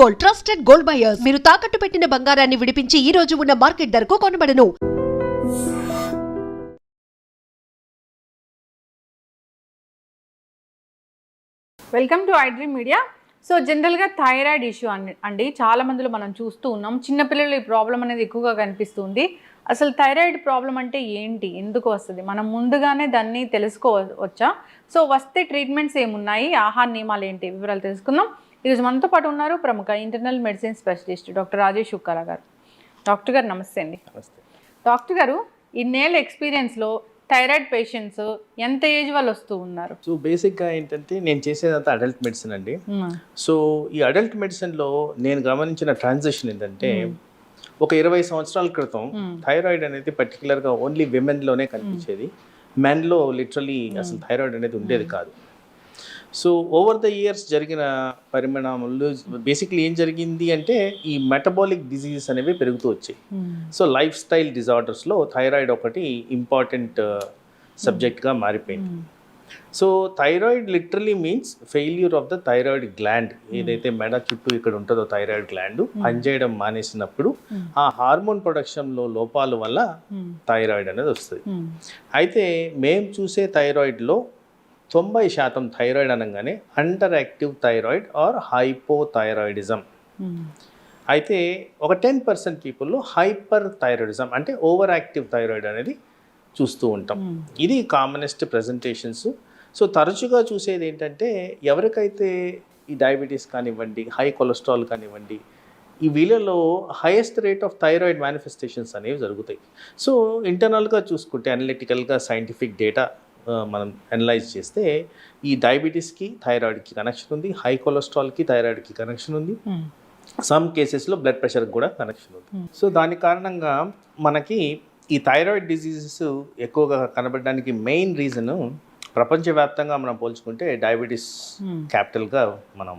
Gold, trusted gold buyers. మీరు తాకట్టు పెట్టిన బంగారాన్ని విడిపించి ఈ రోజు ఉన్న మార్కెట్ ధరకు కొనబడను. Welcome to iDream media. So జనరల్గా థైరాయిడ్ ఇష్యూ అండి చాలా మందిలో మనం చూస్తూ ఉన్నాం. చిన్నపిల్లలు ఈ ప్రాబ్లం అనేది ఎక్కువగా కనిపిస్తుంది. అసలు థైరాయిడ్ ప్రాబ్లం అంటే ఏంటి, ఎందుకు వస్తుంది, మనం ముందుగానే దాన్ని తెలుసుకోవచ్చా? సో వస్తే ట్రీట్మెంట్స్ ఏమున్నాయి, ఆహార నియమాలు ఏంటి, వివరాలు తెలుసుకుందాం. ఈరోజు మనతో పాటు ఉన్నారు ప్రముఖ internal medicine specialist doctor Rajesh Ukkala గారు. డాక్టర్ గారు నమస్తే అండి. డాక్టర్ గారు, ఇన్నేళ్ళ ఎక్స్పీరియన్స్లో థైరాయిడ్ పేషెంట్స్ ఎంత ఏజ్ వాళ్ళు వస్తూ ఉన్నారు? సో బేసిక్గా ఏంటంటే నేను చేసేదంతా అడల్ట్ మెడిసిన్ అండి. సో ఈ అడల్ట్ మెడిసిన్లో నేను గమనించిన ట్రాన్సిషన్ ఏంటంటే ఒక 20 సంవత్సరాల క్రితం థైరాయిడ్ అనేది పర్టికులర్గా ఓన్లీ విమెన్లోనే కనిపించేది. మెన్లో లిటరలీ అసలు థైరాయిడ్ అనేది ఉండేది కాదు. సో ఓవర్ ద ఇయర్స్ జరిగిన పరిణామాలు బేసిక్లీ ఏం జరిగింది అంటే ఈ మెటబాలిక్ డిజీజెస్ అనేవి పెరుగుతూ వచ్చాయి. సో లైఫ్ స్టైల్ డిజార్డర్స్లో థైరాయిడ్ ఒకటి ఇంపార్టెంట్ సబ్జెక్ట్గా మారిపోయింది. So thyroid literally means failure of the thyroid gland. ఏదైతే మెడ చుట్టూ ఇక్కడ ఉంటుందో థైరాయిడ్ గ్లాండ్ పనిచేయడం మానేసినప్పుడు ఆ హార్మోన్ ప్రొడక్షన్లో లోపాల వల్ల థైరాయిడ్ అనేది వస్తుంది. అయితే మేము చూసే థైరాయిడ్లో 90% థైరాయిడ్ అనగానే under active thyroid or hypothyroidism. అయితే ఒక 10% పీపుల్లో హైపర్ థైరాయిడిజం అంటే ఓవర్ యాక్టివ్ థైరాయిడ్ అనేది చూస్తూ ఉంటాం. ఇది కామనెస్ట్ ప్రజెంటేషన్స్. సో తరచుగా చూసేది ఏంటంటే ఎవరికైతే ఈ డయాబెటీస్ కానివ్వండి, హై కొలెస్ట్రాల్ కానివ్వండి, ఈ వీళ్ళలో highest rate of thyroid manifestations అనేవి జరుగుతాయి. సో ఇంటర్నల్గా చూసుకుంటే అనలిటికల్గా సైంటిఫిక్ డేటా మనం అనలైజ్ చేస్తే ఈ డయాబెటీస్కి థైరాయిడ్కి కనెక్షన్ ఉంది, హై కొలెస్ట్రాల్కి థైరాయిడ్కి కనెక్షన్ ఉంది, సమ్ కేసెస్లో బ్లడ్ ప్రెషర్కి కూడా కనెక్షన్ ఉంది. సో దాని కారణంగా మనకి ఈ థైరాయిడ్ డిజీజెస్ ఎక్కువగా కనబడడానికి మెయిన్ రీజన్ ప్రపంచవ్యాప్తంగా మనం పోల్చుకుంటే డయాబెటీస్ క్యాపిటల్గా మనం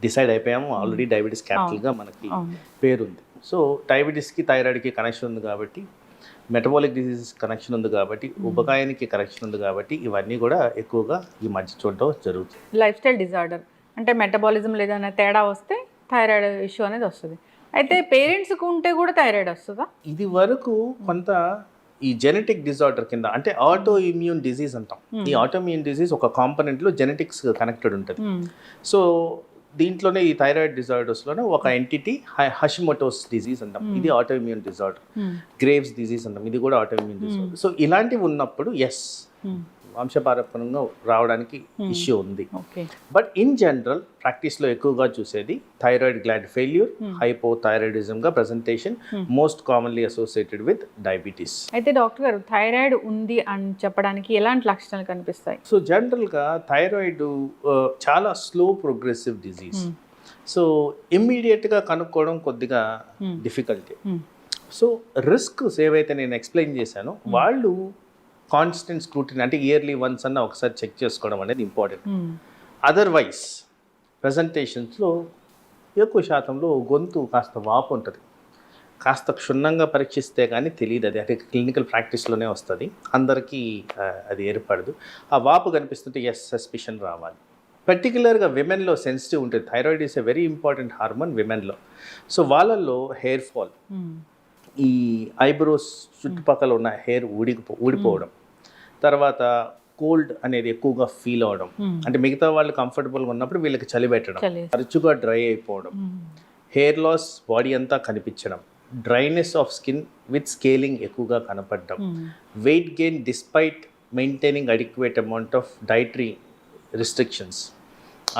డిసైడ్ అయిపోయాము. ఆల్రెడీ డయాబెటీస్ క్యాపిటల్గా మనకి పేరుంది. సో డయాబెటీస్కి థైరాయిడ్కి కనెక్షన్ ఉంది కాబట్టి, మెటబాలిక్ డిసీజెస్ కనెక్షన్ ఉంది కాబట్టి, ఉపకాయానికి కనెక్షన్ ఉంది కాబట్టి ఇవన్నీ కూడా ఎక్కువగా ఈ మధ్య చూడటం జరుగుతుంది. లైఫ్ స్టైల్ డిజార్డర్ అంటే మెటబాలిజం లేదన్నా తేడా వస్తే థైరాయిడ్ ఇష్యూ అనేది వస్తుంది. అయితే పేరెంట్స్కి ఉంటే కూడా థైరాయిడ్ వస్తుందా? ఇది వరకు కొంత ఈ జెనెటిక్ డిజార్డర్ కింద అంటే ఆటో ఇమ్యూన్ డిజీజ్ అంటాం. ఈ ఆటో ఇమ్యూన్ డిజీజ్ ఒక కాంపనెంట్లో జెనెటిక్స్ కనెక్టెడ్ ఉంటుంది. సో దీంట్లోనే ఈ థైరాయిడ్ డిజార్డర్స్లోనే ఒక ఎంటిటీ హషిమోటోస్ డిజీజ్ అంటాం, ఇది auto immune disorder. Graves disease అంటాం, ఇది కూడా ఆటో ఇమ్యూన్ డిజార్డర్. సో ఇలాంటివి ఉన్నప్పుడు ఎస్ వంశపారంపర్యంగా రావడానికి ఇష్యూ ఉంది. బట్ ఇన్ జనరల్ ప్రాక్టీస్లో ఎక్కువగా చూసేది థైరాయిడ్ గ్లాండ్ ఫెయిల్యూర్, హైపోథైరాయిడిజంగా presentation most commonly associated with diabetes. అయితే డాక్టర్ గారు, థైరాయిడ్ ఉంది అని చెప్పడానికి ఎలాంటి లక్షణాలు కనిపిస్తాయి? సో జనరల్గా థైరాయిడ్ చాలా స్లో ప్రోగ్రెసివ్ డిజీజ్. సో ఇమ్మీడియట్గా కనుక్కోవడం కొద్దిగా డిఫికల్టీ. సో రిస్క్స్ ఏవైతే నేను ఎక్స్ప్లెయిన్ చేశానో వాళ్ళు కాన్స్టెంట్ స్క్రూటినీ అంటే ఇయర్లీ వన్స్ అన్న ఒకసారి చెక్ చేసుకోవడం అనేది ఇంపార్టెంట్. అదర్వైజ్ ప్రజెంటేషన్స్లో ఎక్కువ శాతంలో గొంతు కాస్త వాపు ఉంటుంది. కాస్త క్షుణ్ణంగా పరీక్షిస్తే కానీ తెలియదు, అది అంటే క్లినికల్ ప్రాక్టీస్లోనే వస్తుంది, అందరికీ అది ఏర్పడదు. ఆ వాపు కనిపిస్తుంటే ఎస్ సస్పిషన్ రావాలి. పర్టికులర్గా విమెన్లో సెన్సిటివ్ ఉంటుంది. Thyroid is a very important hormone విమెన్లో. సో వాళ్ళల్లో హెయిర్ ఫాల్, ఈ ఐబ్రోస్ చుట్టుపక్కల ఉన్న హెయిర్ ఊడిపోవడం, తర్వాత కోల్డ్ అనేది ఎక్కువగా ఫీల్ అవడం, అంటే మిగతా వాళ్ళు కంఫర్టబుల్గా ఉన్నప్పుడు వీళ్ళకి చలి పెట్టడం, తరచుగా డ్రై అయిపోవడం, హెయిర్ లాస్ బాడీ అంతా కనిపించడం, dryness of skin with scaling ఎక్కువగా కనపడడం, weight gain despite maintaining adequate amount of dietary restrictions,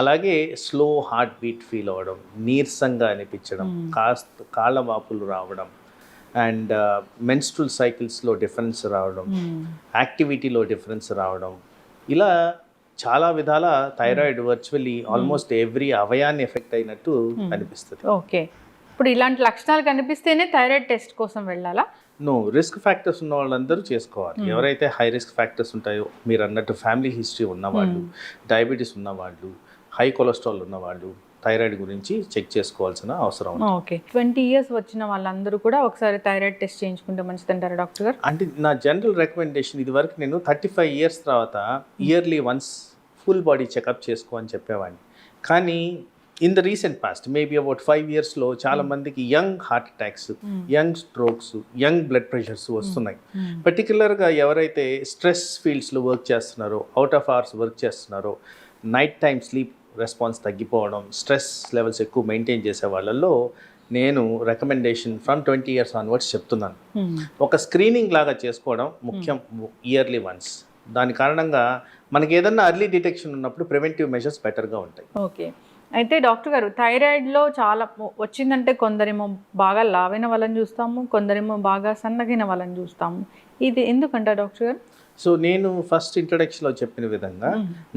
అలాగే స్లో హార్ట్ బీట్ ఫీల్ అవ్వడం, నీరసంగా అనిపించడం, కాళ్ళ వాపులు రావడం, అండ్ మెన్స్ట్రల్ సైకిల్స్లో డిఫరెన్స్ రావడం, యాక్టివిటీలో డిఫరెన్స్ రావడం, ఇలా చాలా విధాల థైరాయిడ్ వర్చువల్లీ ఆల్మోస్ట్ ఎవ్రీ అవయాన్ని ఎఫెక్ట్ అయినట్టు కనిపిస్తుంది. ఓకే, ఇప్పుడు ఇలాంటి లక్షణాలు కనిపిస్తేనే థైరాయిడ్ టెస్ట్ కోసం వెళ్ళాలా? నో, రిస్క్ ఫ్యాక్టర్స్ ఉన్న వాళ్ళందరూ చేసుకోవాలి. ఎవరైతే హై రిస్క్ ఫ్యాక్టర్స్ ఉంటాయో, మీరు అన్నట్టు ఫ్యామిలీ హిస్టరీ ఉన్నవాళ్ళు, డయాబెటీస్ ఉన్నవాళ్ళు, హై కొలెస్ట్రాల్ ఉన్నవాళ్ళు, థైరాయిడ్ గురించి చెక్ చేసుకోవాల్సిన అవసరం ఉంది. ఓకే, 20 years వచ్చిన వాళ్ళందరూ కూడా ఒకసారి థైరాయిడ్ టెస్ట్ చేయించుకుంటే మంచిదంటారా డాక్టర్ గారు? అంటే నా జనరల్ రికమెండేషన్, ఇది వరకు నేను 35 years తర్వాత yearly once full body checkup చేసుకో అని చెప్పేవాడిని. కానీ in the recent past maybe about 5 yearsలో చాలా మందికి young heart attacks, young strokes, young blood pressures వస్తున్నాయి. పర్టికులర్గా ఎవరైతే స్ట్రెస్ ఫీల్డ్స్లో వర్క్ చేస్తున్నారో, అవుట్ ఆఫ్ అవర్స్ వర్క్ చేస్తున్నారో, నైట్ టైం స్లీప్ రెస్పాన్స్ తగ్గిపోవడం, స్ట్రెస్ లెవెల్స్ ఎక్కువ మెయింటైన్ చేసే వాళ్ళల్లో నేను రికమెండేషన్ ఫ్రమ్ 20 years ఆన్వర్డ్స్ చెప్తున్నాను. ఒక స్క్రీనింగ్ లాగా చేసుకోవడం ముఖ్యం, ఇయర్లీ వన్స్. దాని కారణంగా మనకి ఏదన్నా అర్లీ డిటెక్షన్ ఉన్నప్పుడు ప్రివెంటివ్ మెజర్స్ బెటర్గా ఉంటాయి. ఓకే, అయితే డాక్టర్ గారు థైరాయిడ్లో చాలా వచ్చిందంటే కొందరేమో బాగా లావైన వాళ్ళని చూస్తాము, కొందరేమో బాగా సన్నగిన వాళ్ళని చూస్తాము. ఇది ఎందుకంట డాక్టర్ గారు? సో నేను ఫస్ట్ ఇంట్రడక్షన్లో చెప్పిన విధంగా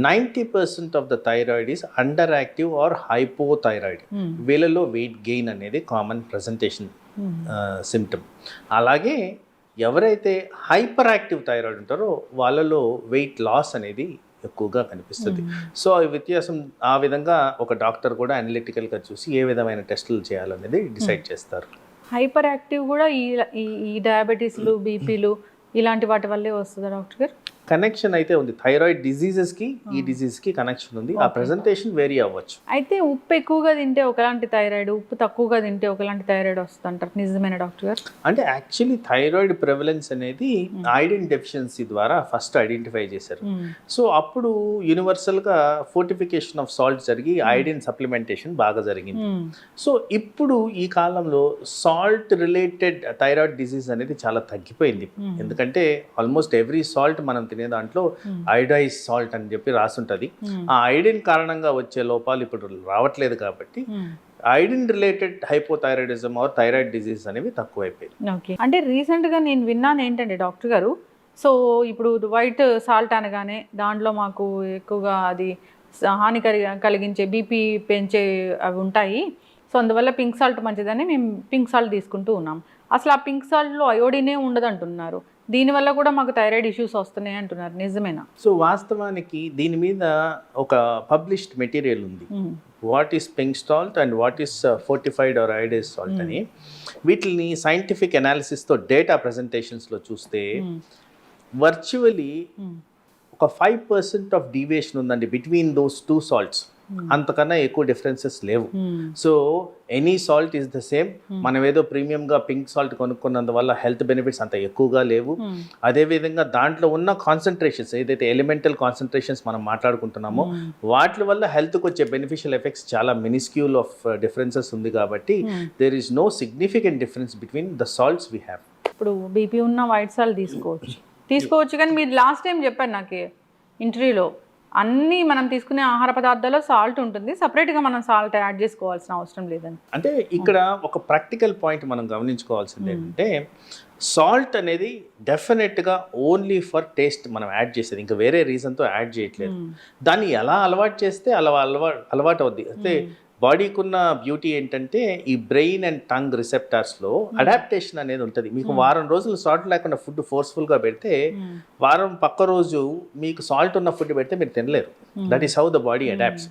90% of the thyroid is under active or hypothyroid. వీళ్ళలో వెయిట్ గెయిన్ అనేది కామన్ ప్రజెంటేషన్ సిమ్టమ్. అలాగే ఎవరైతే హైపర్ యాక్టివ్ థైరాయిడ్ ఉంటారో వాళ్ళలో వెయిట్ లాస్ అనేది ఎక్కువగా కనిపిస్తుంది. సో ఈ వ్యత్యాసం ఆ విధంగా ఒక డాక్టర్ కూడా అనలిటికల్గా చూసి ఏ విధమైన టెస్టులు చేయాలనేది డిసైడ్ చేస్తారు. హైపర్ యాక్టివ్ కూడా ఈ డయాబెటీస్లు, బీపీలు ఇలాంటి వాటి వల్లే వస్తుందా డాక్టర్ గారు? కనెక్షన్ అయితే ఉంది. థైరాయిడ్ డిజీజెస్కి ఈ డిజీజ్కి కనెక్షన్ ఉంది. ఆ ప్రెజెంటేషన్ వేరీ అవ్వచ్చు. అయితే ఉప్పు ఎక్కువగా తింటే ఒకలాంటి థైరాయిడ్, ఉప్పు తక్కువగా తింటే ఒకలాంటి థైరాయిడ్ వస్తుంది అంటారు, నిజమేనా డాక్టర్ గారు? అంటే యాక్చువల్లీ థైరాయిడ్ ప్రెవలెన్స్ అనేది ఐరన్ డెఫిషియన్సీ ద్వారా ఫస్ట్ ఐడెంటిఫై చేశారు. సో అప్పుడు యూనివర్సల్గా ఫోర్టిఫికేషన్ ఆఫ్ సాల్ట్ జరిగి ఐరన్ సప్లిమెంటేషన్ బాగా జరిగింది. సో ఇప్పుడు ఈ కాలంలో సాల్ట్ రిలేటెడ్ థైరాయిడ్ డిజీజ్ అనేది చాలా తగ్గిపోయింది. ఎందుకంటే ఆల్మోస్ట్ ఎవ్రీ సాల్ట్ మనం తినే దాంట్లో ఐడైజ్ సాల్ట్ అని చెప్పి రాసుంటుంది. ఆ ఐడిన్ కారణంగా వచ్చే లోపాలు ఇప్పుడు రావట్లేదు కాబట్టి iodine related hypothyroidism or thyroid disease అనేవి తక్కువైపోయాయి. ఓకే, అంటే రీసెంట్గా నేను విన్నాను ఏంటంటే డాక్టర్ గారు, సో ఇప్పుడు వైట్ సాల్ట్ అనగానే దాంట్లో మాకు ఎక్కువగా అది హానికరి కలిగించే, బీపీ పెంచే అవి ఉంటాయి. సో అందువల్ల పింక్ సాల్ట్ మంచిదని మేము పింక్ సాల్ట్ తీసుకుంటూ ఉన్నాం. అసలు ఆ పింక్ సాల్ట్లో అయోడినే ఉండదు అంటున్నారు. దీనివల్ల కూడా మాకు థైరాయిడ్ ఇష్యూస్ వస్తున్నాయి అంటున్నారు, నిజమేనా? సో వాస్తవానికి దీని మీద ఒక పబ్లిష్డ్ మెటీరియల్ ఉంది, what is pink salt and what is fortified or iodised salt అని. వీటిని సైంటిఫిక్ అనాలిసిస్తో డేటా ప్రజెంటేషన్స్లో చూస్తే వర్చువలీ ఒక 5% ఆఫ్ డీవియేషన్ ఉందండి బిట్వీన్ దోస్ టూ సాల్ట్స్. అంతకన్నా ఎక్కువ డిఫరెన్సెస్ లేవు. So any salt is the same. మనం ఏదో ప్రీమియంగా పింక్ సాల్ట్ కొనుక్కున్నందువల్ల హెల్త్ బెనిఫిట్స్ అంత ఎక్కువగా లేవు. అదేవిధంగా దాంట్లో ఉన్న కాన్సన్ట్రేషన్స్, ఏదైతే ఎలిమెంటల్ కాన్సన్ట్రేషన్స్ మనం మాట్లాడుకుంటున్నామో వాటి వల్ల హెల్త్కి వచ్చే బెనిఫిషియల్ ఎఫెక్ట్స్ చాలా మినిస్క్యూల్ ఆఫ్ డిఫరెన్సెస్ ఉంది. కాబట్టి there is no significant difference between the salts we have. ఇప్పుడు బీపీ ఉన్న వైట్ సాల్ట్ తీసుకోవచ్చు కానీ మీరు లాస్ట్ టైం చెప్పారు నాకు ఇంటర్వ్యూలో, అన్నీ మనం తీసుకునే ఆహార పదార్థాల్లో సాల్ట్ ఉంటుంది, సపరేట్గా మనం సాల్ట్ యాడ్ చేసుకోవాల్సిన అవసరం లేదని. అంటే ఇక్కడ ఒక ప్రాక్టికల్ పాయింట్ మనం గమనించుకోవాల్సింది ఏంటంటే సాల్ట్ అనేది డెఫినెట్గా ఓన్లీ ఫర్ టేస్ట్ మనం యాడ్ చేసేది, ఇంకా వేరే రీజన్తో యాడ్ చేయట్లేదు. దాన్ని ఎలా అలవాటు చేస్తే అలవాటు అవుద్ది. అయితే బాడీకి ఉన్న బ్యూటీ ఏంటంటే ఈ బ్రెయిన్ అండ్ టంగ్ రిసెప్టార్స్లో అడాప్టేషన్ అనేది ఉంటుంది. మీకు వారం రోజులు సాల్ట్ లేకుండా ఫుడ్ ఫోర్స్ఫుల్గా పెడితే వారం పక్క రోజు మీకు సాల్ట్ ఉన్న ఫుడ్ పెడితే మీరు తినలేరు. That is how the body adapts.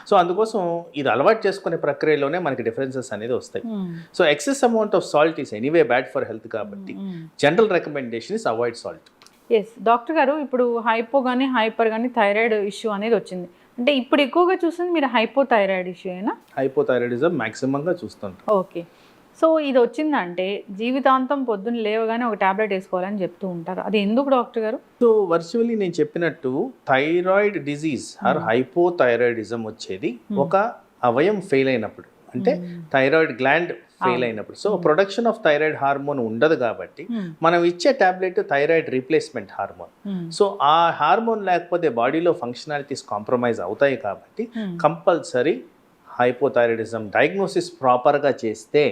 So అందుకోసం ఇది అలవాటు చేసుకునే ప్రక్రియలోనే మనకి డిఫరెన్సెస్ అనేది వస్తాయి. So excess amount of salt is anyway bad for health కాబట్టి general recommendation is avoid salt. Yes doctor గారు, ఇప్పుడు హైపో కానీ హైపర్ కానీ థైరాయిడ్ ఇష్యూ అనేది వచ్చింది అంటే ఇప్పుడు ఎక్కువగా చూస్తుంది మీరు హైపోథైరాయిడ్ ఇష్యూ అయినా? హైపోథైరాయిడిజం మ్యాక్సిమంగా చూస్తుంటాం. ఓకే, సో ఇది వచ్చిందంటే జీవితాంతం పొద్దున్న లేవగానే ఒక టాబ్లెట్ వేసుకోవాలని చెప్తూ ఉంటారు, అది ఎందుకు డాక్టర్ గారు? సో వర్చువల్లీ నేను చెప్పినట్టు థైరాయిడ్ డిజీజ్ ఆర్ హైపోథైరాయిడిజం వచ్చేది ఒక అవయం ఫెయిల్ అయినప్పుడు, అంటే థైరాయిడ్ గ్లాండ్ ఫెయిల్ అయినప్పుడు. So production of thyroid hormone ఉండదు కాబట్టి మనం ఇచ్చే tablet thyroid replacement hormone. So ఆ హార్మోన్ లేకపోతే బాడీలో ఫంక్షనాలిటీస్ కాంప్రమైజ్ అవుతాయి కాబట్టి కంపల్సరీ హైపోథైరాయిడిజం డయాగ్నోసిస్ ప్రాపర్గా చేస్తే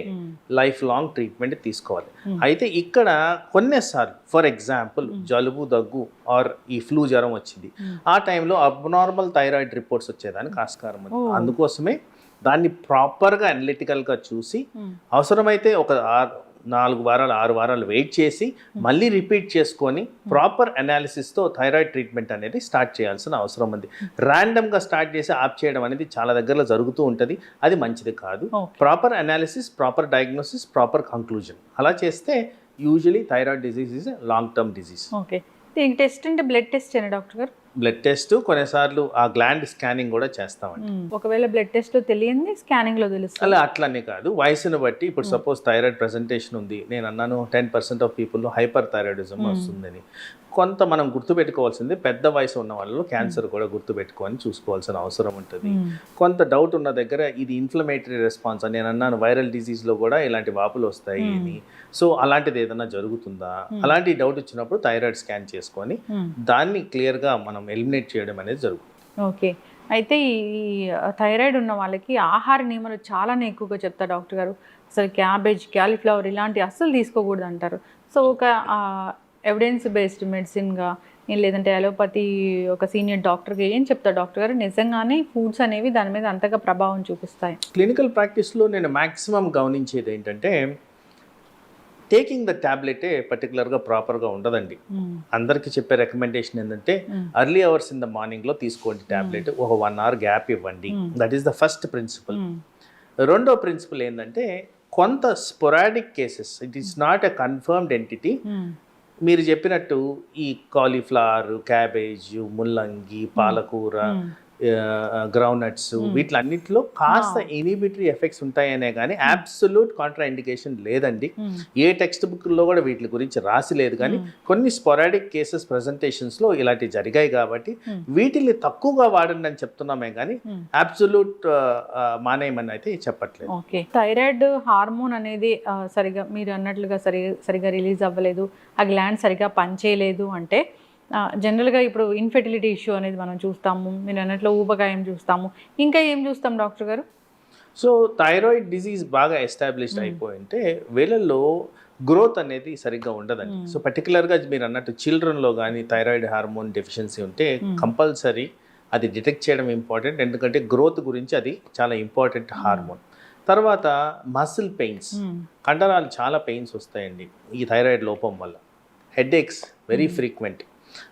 లైఫ్ లాంగ్ ట్రీట్మెంట్ తీసుకోవాలి. అయితే ఇక్కడ కొన్నిసార్లు ఫర్ ఎగ్జాంపుల్ జలుబు, దగ్గు ఆర్ ఈ ఫ్లూ జ్వరం వచ్చింది, ఆ టైంలో అబ్నార్మల్ థైరాయిడ్ రిపోర్ట్స్ వచ్చేదానికి ఆస్కారం ఉంది. అందుకోసమే దాన్ని ప్రాపర్గా అనలిటికల్గా చూసి అవసరమైతే ఒక 4 వారాలు 6 వారాలు వెయిట్ చేసి మళ్ళీ రిపీట్ చేసుకొని ప్రాపర్ అనాలిసిస్తో థైరాయిడ్ ట్రీట్మెంట్ అనేది స్టార్ట్ చేయాల్సిన అవసరం ఉంది. ర్యాండమ్గా స్టార్ట్ చేసి ఆప్ చేయడం అనేది చాలా దగ్గరలో జరుగుతూ ఉంటుంది, అది మంచిది కాదు. Proper analysis, proper diagnosis, proper conclusion అలా చేస్తే usually thyroid disease is long term disease. Okay, దీనికి టెస్ట్ అంటే బ్లడ్ టెస్ట్ అయినా డాక్టర్ గారు? బ్లడ్ టెస్ట్, కొన్నిసార్లు ఆ గ్లాండ్ స్కానింగ్ కూడా చేస్తామండి. ఒకవేళ బ్లడ్ టెస్ట్ లో తెలియంది స్కానింగ్ లో తెలుస్తుంది. అలా అట్లనే కాదు, వయసును బట్టి ఇప్పుడు సపోజ్ థైరాయిడ్ ప్రెజెంటేషన్ ఉంది, నేను అన్నాను 10% ఆఫ్ పీపుల్లో హైపర్ థైరాయిడిజం వస్తుందని. కొంత మనం గుర్తుపెట్టుకోవాల్సింది, పెద్ద వయసు ఉన్న వాళ్ళు క్యాన్సర్ కూడా గుర్తుపెట్టుకొని చూసుకోవాల్సిన అవసరం ఉంటుంది. కొంత డౌట్ ఉన్న దగ్గర ఇది ఇన్ఫ్లమేటరీ రెస్పాన్స్ అని నేను అన్నాను, వైరల్ డిసీజ్లో కూడా ఇలాంటి వాపులు వస్తాయి అని. సో అలాంటిది ఏదైనా జరుగుతుందా, అలాంటి డౌట్ వచ్చినప్పుడు థైరాయిడ్ స్కాన్ చేసుకొని దాన్ని క్లియర్గా మనం ఎలిమినేట్ చేయడం అనేది జరుగుతుంది. ఓకే, అయితే ఈ థైరాయిడ్ ఉన్న వాళ్ళకి ఆహార నియమాలు చాలానే ఎక్కువగా చెప్తారు డాక్టర్ గారు. అసలు క్యాబేజ్, క్యాలీఫ్లవర్ ఇలాంటివి అస్సలు తీసుకోకూడదు అంటారు. సో ఒక ఎవిడెన్స్ బేస్డ్ మెడిసిన్గా లేదంటే అలోపతి ఒక సీనియర్ డాక్టర్గా ఏం చెప్తారు డాక్టర్ గారు? నిజంగానే ఫుడ్స్ అనేవి దాని మీద అంతగా ప్రభావం చూపిస్తాయి? క్లినికల్ ప్రాక్టీస్లో నేను మ్యాక్సిమం గమనించేది ఏంటంటే, టేకింగ్ ద ట్యాబ్లెటే పర్టికులర్గా ప్రాపర్గా ఉండదండి. అందరికీ చెప్పే రికమెండేషన్ ఏంటంటే అర్లీ అవర్స్ ఇన్ ద మార్నింగ్లో తీసుకోండి ట్యాబ్లెట్, ఒక 1 hour గ్యాప్ ఇవ్వండి. That is the first principle. రెండో ప్రిన్సిపల్ ఏంటంటే, కొంత sporadic cases, it is not a confirmed entity. మీరు చెప్పినట్టు ఈ కాలీఫ్లవర్, క్యాబేజ్, ముల్లంగి, పాలకూర, గ్రౌండ్ నట్స్, వీటిలన్నింటిలో కాస్త ఇనిబిటరీ ఎఫెక్ట్స్ ఉంటాయనే కానీ అబ్సల్యూట్ కాంట్రా ఇండికేషన్ లేదండి. ఏ టెక్స్ట్ బుక్లో కూడా వీటి గురించి రాసి లేదు. కానీ కొన్ని స్పొరాడిక్ కేసెస్ ప్రెజెంటేషన్స్లో ఇలాంటివి జరిగాయి కాబట్టి వీటిని తక్కువగా వాడండి అని చెప్తున్నామే కానీ అబ్సల్యూట్ మానేయమని అయితే చెప్పట్లేదు. ఓకే, థైరాయిడ్ హార్మోన్ అనేది సరిగా మీరు అన్నట్లుగా సరిగా రిలీజ్ అవ్వలేదు, ఆ గ్లాండ్ సరిగా పనిచేయలేదు అంటే జనరల్గా ఇప్పుడు ఇన్ఫెర్టిలిటీ ఇష్యూ అనేది మనం చూస్తాము, మీరు అన్నట్లు ఊబకాయం చూస్తాము, ఇంకా ఏం చూస్తాం డాక్టర్ గారు? సో థైరాయిడ్ డిజీజ్ బాగా ఎస్టాబ్లిష్డ్ అయిపోయింటే వీళ్ళల్లో గ్రోత్ అనేది సరిగ్గా ఉండదండి. సో పర్టికులర్గా మీరు అన్నట్టు చిల్డ్రన్లో కానీ థైరాయిడ్ హార్మోన్ డెఫిషియన్సీ ఉంటే కంపల్సరీ అది డిటెక్ట్ చేయడం ఇంపార్టెంట్, ఎందుకంటే గ్రోత్ గురించి అది చాలా ఇంపార్టెంట్ హార్మోన్. తర్వాత మసిల్ పెయిన్స్, కండరాలు చాలా పెయిన్స్ వస్తాయండి ఈ థైరాయిడ్ లోపం వల్ల. Headaches very frequent.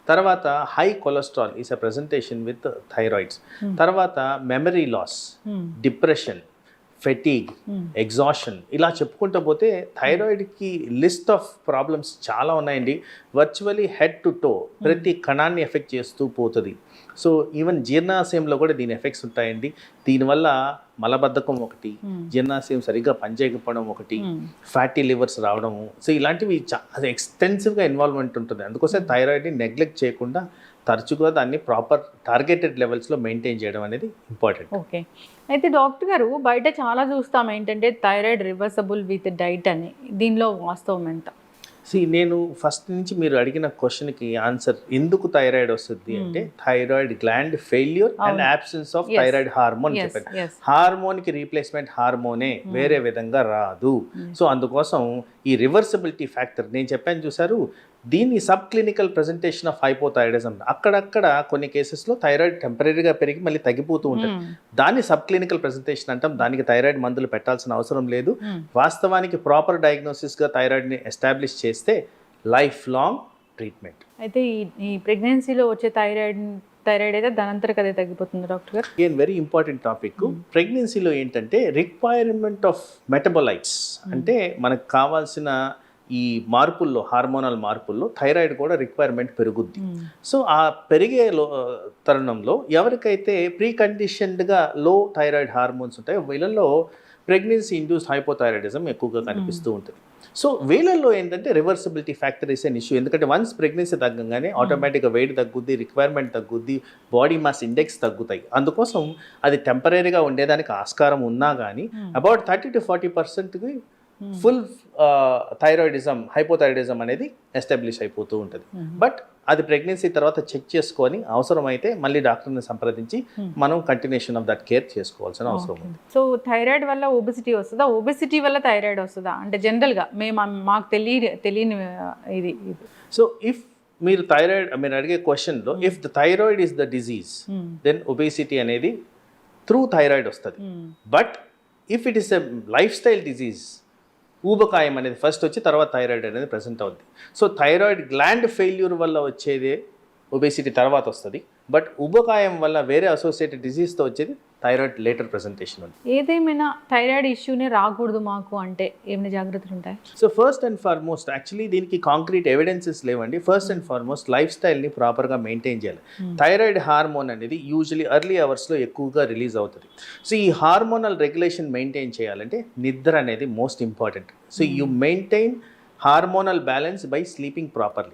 తర్వాత high cholesterol is a presentation with thyroids. తర్వాత memory loss, depression, fatigue, exhaustion, ఇలా చెప్పుకుంటూ పోతే థైరాయిడ్కి లిస్ట్ ఆఫ్ ప్రాబ్లమ్స్ చాలా ఉన్నాయండి. వర్చువలీ హెడ్ టు టో ప్రతి కణాన్ని ఎఫెక్ట్ చేస్తూ పోతుంది. సో ఈవెన్ జీర్ణాశయంలో కూడా దీని ఎఫెక్ట్స్ ఉంటాయండి. దీనివల్ల మలబద్ధకం ఒకటి, జీర్ణాశయం సరిగ్గా పనిచేయకపోవడం ఒకటి, ఫ్యాటీ లివర్స్ రావడము. సో ఇలాంటివి చాలా ఎక్స్టెన్సివ్గా ఇన్వాల్వ్మెంట్ ఉంటుంది. అందుకోసం థైరాయిడ్ని నెగ్లెక్ట్ చేయకుండా తరచుగా దాన్ని ప్రాపర్ టార్గెటెడ్ లెవెల్స్లో మెయింటైన్ చేయడం అనేది ఇంపార్టెంట్. ఓకే, అయితే డాక్టర్ గారు బయట చాలా చూస్తాం ఏంటంటే థైరాయిడ్ రివర్సబుల్ విత్ డైట్ అని, దీనిలో వాస్తవం ఎంత? నేను ఫస్ట్ నుంచి మీరు అడిగిన క్వశ్చన్కి ఆన్సర్, ఎందుకు థైరాయిడ్ వస్తుంది అంటే thyroid gland failure and absence of thyroid hormone చెప్పారు. హార్మోన్కి రీప్లేస్మెంట్ హార్మోనే వేరే విధంగా రాదు. సో అందుకోసం ఈ రివర్సిబిలిటీ ఫ్యాక్టర్ నేను చెప్పాను చూసారు, దీన్ని sub clinical presentation of hypothyroidism. అక్కడక్కడ కొన్ని కేసెస్లో థైరాయిడ్ టెంపరీగా పెరిగి మళ్ళీ తగ్గిపోతూ ఉంటుంది, దాన్ని సబ్ క్లినికల్ ప్రెజెంటేషన్ అంటాం. దానికి థైరాయిడ్ మందులు పెట్టాల్సిన అవసరం లేదు. వాస్తవానికి ప్రాపర్ డయాగ్నోసిస్గా థైరాయిడ్ని ఎస్టాబ్లిష్ చేస్తే లైఫ్ లాంగ్ ట్రీట్మెంట్. అయితే ఈ ప్రెగ్నెన్సీలో వచ్చే థైరాయిడ్ అయితే దానంతరకు అదే తగ్గిపోతుంది డాక్టర్ గారు? Again very important topic. ప్రెగ్నెన్సీలో ఏంటంటే రిక్వైర్మెంట్ ఆఫ్ మెటబోలైట్స్, అంటే మనకు కావాల్సిన ఈ మార్పుల్లో, హార్మోనల్ మార్పుల్లో థైరాయిడ్ కూడా రిక్వైర్మెంట్ పెరుగుద్ది. సో ఆ పెరిగే తరుణంలో ఎవరికైతే ప్రీ కండిషన్డ్గా లో థైరాయిడ్ హార్మోన్స్ ఉంటాయో వీళ్ళల్లో ప్రెగ్నెన్సీ ఇండ్యూస్డ్ హైపోథైరాయిడిజం ఎక్కువగా కనిపిస్తూ ఉంటుంది. సో వీళ్ళల్లో ఏంటంటే reversibility factor is an issue. ఎందుకంటే వన్స్ ప్రెగ్నెన్సీ తగ్గగానే ఆటోమేటిక్గా వెయిట్ తగ్గుద్ది, రిక్వైర్మెంట్ తగ్గుద్ది, బాడీ మాస్ ఇండెక్స్ తగ్గుతాయి. అందుకోసం అది టెంపరీగా ఉండేదానికి ఆస్కారం ఉన్నా కానీ about 30 to 40% full thyroidism, hypothyroidism అనేది ఎస్టాబ్లిష్ అయిపోతూ ఉంటుంది. బట్ అది ప్రెగ్నెన్సీ తర్వాత చెక్ చేసుకొని అవసరమైతే మళ్ళీ డాక్టర్ని సంప్రదించి మనం కంటిన్యూషన్ ఆఫ్ దట్ కేర్ చేసుకోవాల్సిన అవసరం ఉంది. సో థైరాయిడ్ వల్ల ఒబెసిటీ వస్తుందా, ఒబెసిటీ వల్ల థైరాయిడ్ వస్తుందా అంటే జనరల్గా మాకు తెలియని ఇది? సో ఇఫ్ మీరు థైరాయిడ్, మీరు అడిగే క్వశ్చన్లో if the thyroid is the disease then obesity అనేది త్రూ థైరాయిడ్ వస్తుంది. But if it is a life style disease, ఊబకాయం అనేది ఫస్ట్ వచ్చి తర్వాత థైరాయిడ్ అనేది ప్రెసెంట్ అవుద్ది. సో థైరాయిడ్ గ్లాండ్ ఫెయిల్యూర్ వల్ల వచ్చేదే ఒబేసిటీ తర్వాత వస్తుంది. బట్ ఊబకాయం వల్ల వేరే అసోసియేటెడ్ డిజీజ్తో వచ్చేది థైరాయిడ్ లేటర్ ప్రెజెంటేషన్ ఉంది. ఏదేమైనా థైరాయిడ్ ఇష్యూనే రాకూడదు మాకు అంటే ఏమైనా జాగ్రత్తలు ఉంటాయి? So first and foremost actually దీనికి కాంక్రీట్ ఎవిడెన్సెస్ లేవండి. ఫస్ట్ అండ్ ఫార్మోస్ట్ లైఫ్ స్టైల్ని ప్రాపర్గా మెయింటైన్ చేయాలి. థైరాయిడ్ హార్మోన్ అనేది యూజువలీ ఎర్లీ అవర్స్లో ఎక్కువగా రిలీజ్ అవుతుంది. సో ఈ హార్మోనల్ రెగ్యులేషన్ మెయింటైన్ చేయాలంటే నిద్ర అనేది most important. So you maintain hormonal balance by sleeping properly.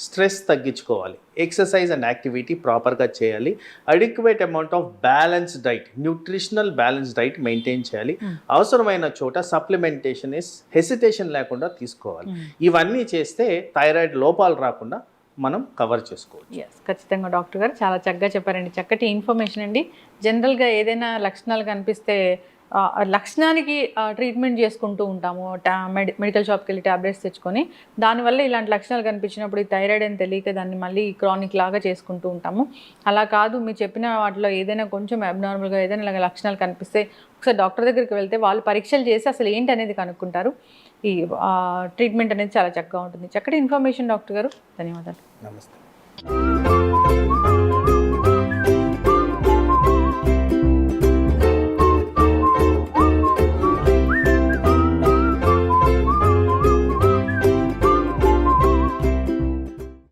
Stress తగ్గించుకోవాలి, ఎక్సర్సైజ్ అండ్ యాక్టివిటీ ప్రాపర్గా చేయాలి, adequate amount of balance diet, nutritional balance diet maintain చేయాలి. అవసరమైన చోట సప్లిమెంటేషన్ హెసిటేషన్ లేకుండా తీసుకోవాలి. ఇవన్నీ చేస్తే థైరాయిడ్ లోపాలు రాకుండా మనం కవర్ చేసుకోవచ్చు. ఎస్, ఖచ్చితంగా డాక్టర్ గారు చాలా చక్కగా చెప్పారండి. చక్కటి ఇన్ఫర్మేషన్ అండి. జనరల్గా ఏదైనా లక్షణాలు కనిపిస్తే లక్షణానికి ట్రీట్మెంట్ చేసుకుంటూ ఉంటాము. మెడికల్ షాప్కి వెళ్ళి ట్యాబ్లెట్స్ తెచ్చుకొని దానివల్ల ఇలాంటి లక్షణాలు కనిపించినప్పుడు ఈ థైరాయిడ్ అని తెలియక దాన్ని మళ్ళీ క్రానిక్ లాగా చేసుకుంటూ ఉంటాము. అలా కాదు, మీరు చెప్పిన వాటిలో ఏదైనా కొంచెం అబ్నార్మల్గా ఏదైనా ఇలాగ లక్షణాలు కనిపిస్తే ఒకసారి డాక్టర్ దగ్గరికి వెళ్తే వాళ్ళు పరీక్షలు చేసి అసలు ఏంటి అనేది కనుక్కుంటారు. ఈ ట్రీట్మెంట్ అనేది చాలా చక్కగా ఉంటుంది. చక్కటి ఇన్ఫర్మేషన్ డాక్టర్ గారు, ధన్యవాదాలు. నమస్తే.